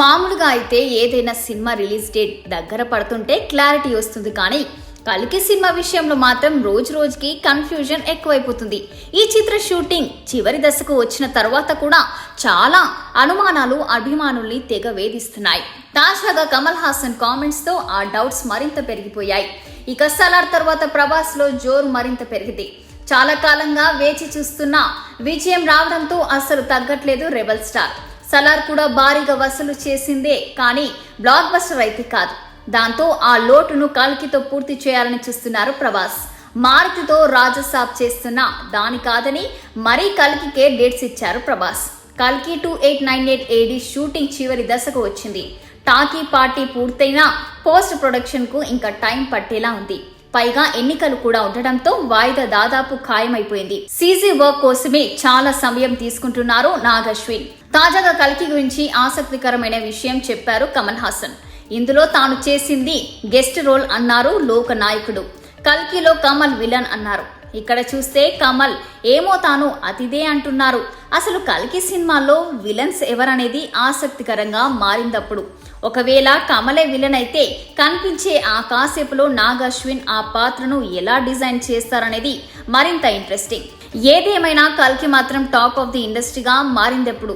మామూలుగా అయితే ఏదైనా సినిమా రిలీజ్ డేట్ దగ్గర పడుతుంటే క్లారిటీ వస్తుంది, కానీ కల్కి సినిమా విషయంలో మాత్రం రోజు రోజుకి కన్ఫ్యూజన్ ఎక్కువైపోతుంది. ఈ చిత్ర షూటింగ్ చివరి దశకు వచ్చిన తర్వాత కూడా చాలా అనుమానాలు అభిమానుల్ని తెగ వేధిస్తున్నాయి. తాజాగా కమల్ హాసన్ కామెంట్స్ తో ఆ డౌట్స్ మరింత పెరిగిపోయాయి. ఇక సలార్ తర్వాత ప్రభాస్ లో జోరు మరింత పెరిగింది. చాలా కాలంగా వేచి చూస్తున్న విజయం రావడంతో అస్సలు తగ్గట్లేదు రెబల్ స్టార్. సలార్ కూడా భారీగా వసూలు చేసిందే, కానీ బ్లాక్ బస్టర్ అయితే కాదు. దాంతో ఆ లోటును కల్కితో పూర్తి చేయాలని చూస్తున్నారు ప్రభాస్. మారుతితో రాజసాబ్ చేస్తున్న దాని కాదని మరీ కల్కికే డేట్స్ ఇచ్చారు ప్రభాస్. కల్కి 2898 AD షూటింగ్ చివరి దశకు వచ్చింది. టాకీ పార్టీ పూర్తయినా పోస్ట్ ప్రొడక్షన్ కు ఇంకా టైం పట్టేలా ఉంది. పైగా ఎన్నికలు కూడా ఉండడంతో వాయిదా దాదాపు ఖాయమైపోయింది. సీజీ వర్క్ కోసమే చాలా సమయం తీసుకుంటున్నారు నాగ్ అశ్విన్. తాజాగా కల్కి గురించి ఆసక్తికరమైన విషయం చెప్పారు కమల్ హాసన్. ఇందులో తాను చేసింది గెస్ట్ రోల్ అన్నారు లోక నాయకుడు. కల్కిలో కమల్ విలన్ అన్నారు. ఇక్కడ చూస్తే కమల్ ఏమో తాను అతిథే అంటున్నారు. అసలు కల్కి సినిమాలో విలన్స్ ఎవరనేది ఆసక్తికరంగా మారిందప్పుడు. ఒకవేళ కమలే విలన్ అయితే కనిపించే ఆ కాసేపులో నాగ్ అశ్విన్ ఆ పాత్రను ఎలా డిజైన్ చేస్తారనేది మరింత ఇంట్రెస్టింగ్. ఏదేమైనా కల్కి మాత్రం టాప్ ఆఫ్ ది ఇండస్ట్రీగా మారిందప్పుడు.